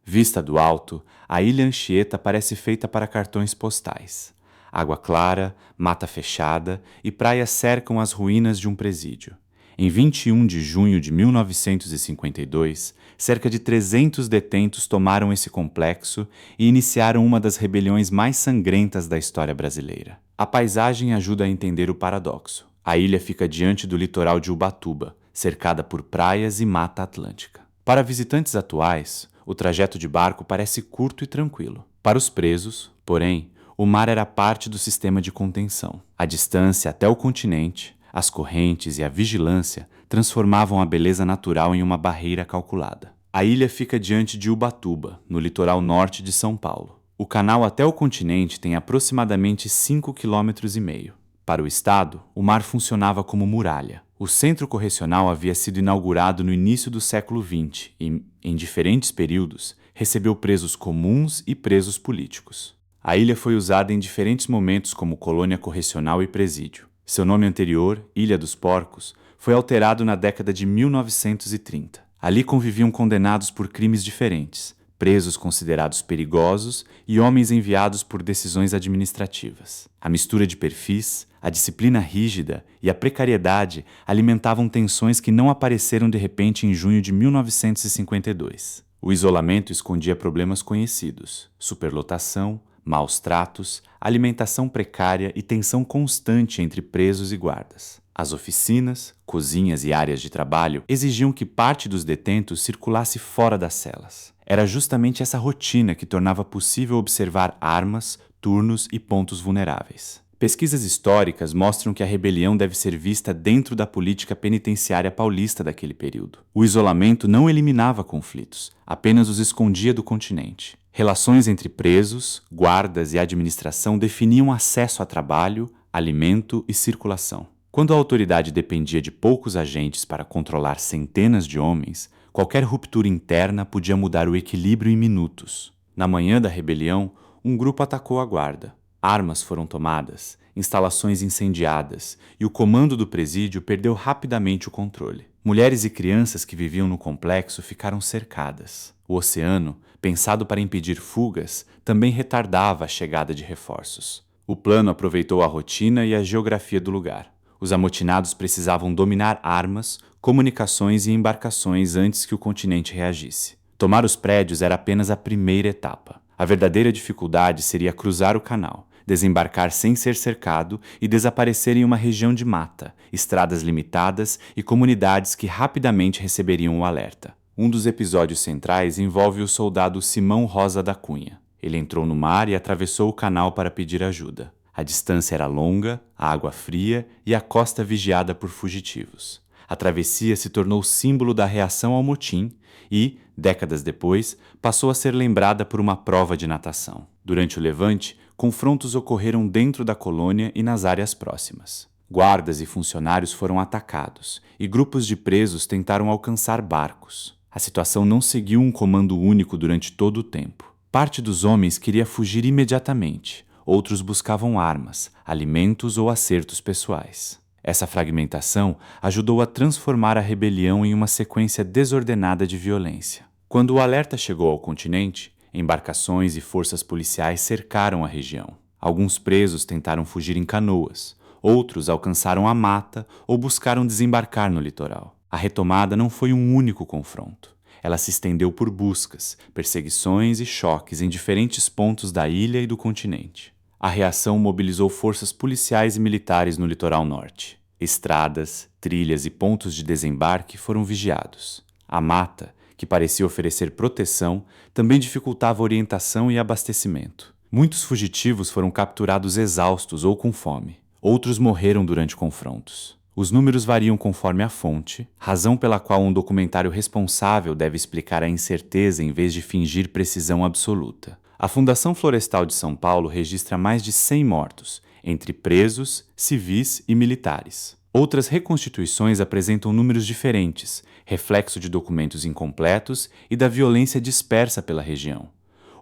Vista do alto, a Ilha Anchieta parece feita para cartões postais. Água clara, mata fechada e praias cercam as ruínas de um presídio. Em 21 de junho de 1952, cerca de 300 detentos tomaram esse complexo e iniciaram uma das rebeliões mais sangrentas da história brasileira. A paisagem ajuda a entender o paradoxo. A ilha fica diante do litoral de Ubatuba, cercada por praias e mata atlântica. Para visitantes atuais, o trajeto de barco parece curto e tranquilo. Para os presos, porém, o mar era parte do sistema de contenção. A distância até o continente, as correntes e a vigilância transformavam a beleza natural em uma barreira calculada. A ilha fica diante de Ubatuba, no litoral norte de São Paulo. O canal até o continente tem aproximadamente 5,5 km. Para o estado, o mar funcionava como muralha. O centro correcional havia sido inaugurado no início do século XX e, em diferentes períodos, recebeu presos comuns e presos políticos. A ilha foi usada em diferentes momentos como colônia correcional e presídio. Seu nome anterior, Ilha dos Porcos, foi alterado na década de 1930. Ali conviviam condenados por crimes diferentes, presos considerados perigosos e homens enviados por decisões administrativas. A mistura de perfis, a disciplina rígida e a precariedade alimentavam tensões que não apareceram de repente em junho de 1952. O isolamento escondia problemas conhecidos: superlotação, maus tratos, alimentação precária e tensão constante entre presos e guardas. As oficinas, cozinhas e áreas de trabalho exigiam que parte dos detentos circulasse fora das celas. Era justamente essa rotina que tornava possível observar armas, turnos e pontos vulneráveis. Pesquisas históricas mostram que a rebelião deve ser vista dentro da política penitenciária paulista daquele período. O isolamento não eliminava conflitos, apenas os escondia do continente. Relações entre presos, guardas e administração definiam acesso a trabalho, alimento e circulação. Quando a autoridade dependia de poucos agentes para controlar centenas de homens, qualquer ruptura interna podia mudar o equilíbrio em minutos. Na manhã da rebelião, um grupo atacou a guarda. Armas foram tomadas, instalações incendiadas e o comando do presídio perdeu rapidamente o controle. Mulheres e crianças que viviam no complexo ficaram cercadas. O oceano, pensado para impedir fugas, também retardava a chegada de reforços. O plano aproveitou a rotina e a geografia do lugar. Os amotinados precisavam dominar armas, comunicações e embarcações antes que o continente reagisse. Tomar os prédios era apenas a primeira etapa. A verdadeira dificuldade seria cruzar o canal, desembarcar sem ser cercado e desaparecer em uma região de mata, estradas limitadas e comunidades que rapidamente receberiam o alerta. Um dos episódios centrais envolve o soldado Simão Rosa da Cunha. Ele entrou no mar e atravessou o canal para pedir ajuda. A distância era longa, a água fria e a costa vigiada por fugitivos. A travessia se tornou símbolo da reação ao motim e, décadas depois, passou a ser lembrada por uma prova de natação. Durante o levante, confrontos ocorreram dentro da colônia e nas áreas próximas. Guardas e funcionários foram atacados e grupos de presos tentaram alcançar barcos. A situação não seguiu um comando único durante todo o tempo. Parte dos homens queria fugir imediatamente. Outros buscavam armas, alimentos ou acertos pessoais. Essa fragmentação ajudou a transformar a rebelião em uma sequência desordenada de violência. Quando o alerta chegou ao continente, embarcações e forças policiais cercaram a região. Alguns presos tentaram fugir em canoas, outros alcançaram a mata ou buscaram desembarcar no litoral. A retomada não foi um único confronto. Ela se estendeu por buscas, perseguições e choques em diferentes pontos da ilha e do continente. A reação mobilizou forças policiais e militares no litoral norte. Estradas, trilhas e pontos de desembarque foram vigiados. A mata, que parecia oferecer proteção, também dificultava orientação e abastecimento. Muitos fugitivos foram capturados exaustos ou com fome. Outros morreram durante confrontos. Os números variam conforme a fonte, razão pela qual um documentário responsável deve explicar a incerteza em vez de fingir precisão absoluta. A Fundação Florestal de São Paulo registra mais de 100 mortos, entre presos, civis e militares. Outras reconstituições apresentam números diferentes, reflexo de documentos incompletos e da violência dispersa pela região.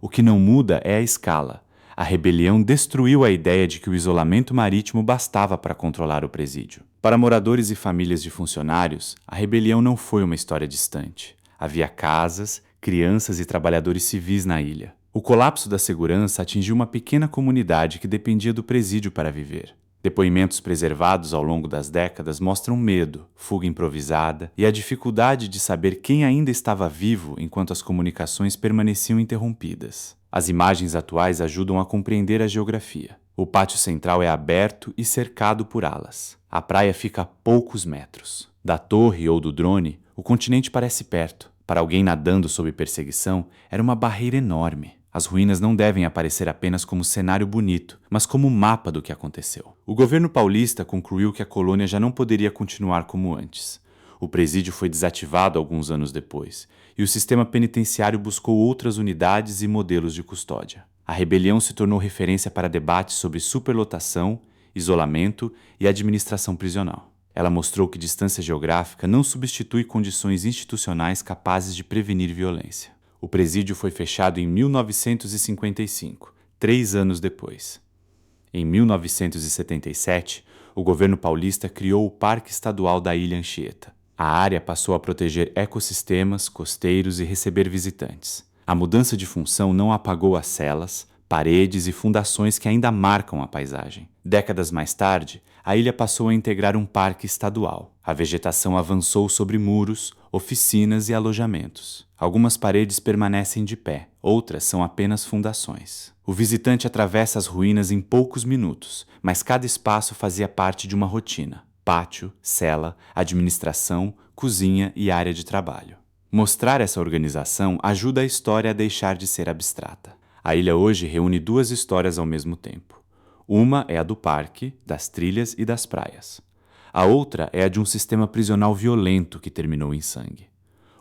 O que não muda é a escala. A rebelião destruiu a ideia de que o isolamento marítimo bastava para controlar o presídio. Para moradores e famílias de funcionários, a rebelião não foi uma história distante. Havia casas, crianças e trabalhadores civis na ilha. O colapso da segurança atingiu uma pequena comunidade que dependia do presídio para viver. Depoimentos preservados ao longo das décadas mostram medo, fuga improvisada e a dificuldade de saber quem ainda estava vivo enquanto as comunicações permaneciam interrompidas. As imagens atuais ajudam a compreender a geografia. O pátio central é aberto e cercado por alas. A praia fica a poucos metros. Da torre ou do drone, o continente parece perto. Para alguém nadando sob perseguição, era uma barreira enorme. As ruínas não devem aparecer apenas como cenário bonito, mas como mapa do que aconteceu. O governo paulista concluiu que a colônia já não poderia continuar como antes. O presídio foi desativado alguns anos depois, e o sistema penitenciário buscou outras unidades e modelos de custódia. A rebelião se tornou referência para debates sobre superlotação, isolamento e administração prisional. Ela mostrou que distância geográfica não substitui condições institucionais capazes de prevenir violência. O presídio foi fechado em 1955, 3 anos depois. Em 1977, o governo paulista criou o Parque Estadual da Ilha Anchieta. A área passou a proteger ecossistemas costeiros e receber visitantes. A mudança de função não apagou as celas, paredes e fundações que ainda marcam a paisagem. Décadas mais tarde, a ilha passou a integrar um parque estadual. A vegetação avançou sobre muros, oficinas e alojamentos. Algumas paredes permanecem de pé, outras são apenas fundações. O visitante atravessa as ruínas em poucos minutos, mas cada espaço fazia parte de uma rotina: pátio, cela, administração, cozinha e área de trabalho. Mostrar essa organização ajuda a história a deixar de ser abstrata. A ilha hoje reúne 2 histórias ao mesmo tempo. Uma é a do parque, das trilhas e das praias. A outra é a de um sistema prisional violento que terminou em sangue.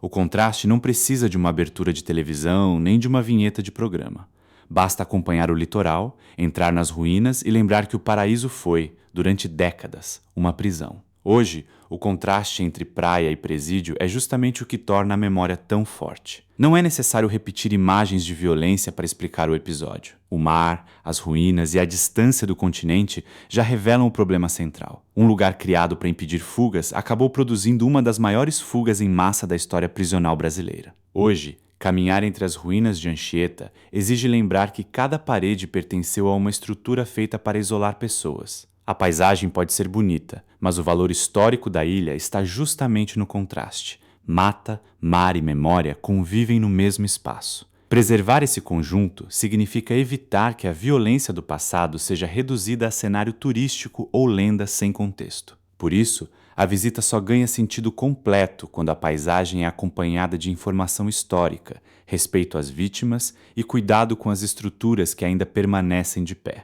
O contraste não precisa de uma abertura de televisão nem de uma vinheta de programa. Basta acompanhar o litoral, entrar nas ruínas e lembrar que o paraíso foi, durante décadas, uma prisão. Hoje, o contraste entre praia e presídio é justamente o que torna a memória tão forte. Não é necessário repetir imagens de violência para explicar o episódio. O mar, as ruínas e a distância do continente já revelam o problema central. Um lugar criado para impedir fugas acabou produzindo uma das maiores fugas em massa da história prisional brasileira. Hoje, caminhar entre as ruínas de Anchieta exige lembrar que cada parede pertenceu a uma estrutura feita para isolar pessoas. A paisagem pode ser bonita, mas o valor histórico da ilha está justamente no contraste. Mata, mar e memória convivem no mesmo espaço. Preservar esse conjunto significa evitar que a violência do passado seja reduzida a cenário turístico ou lenda sem contexto. Por isso, a visita só ganha sentido completo quando a paisagem é acompanhada de informação histórica, respeito às vítimas e cuidado com as estruturas que ainda permanecem de pé.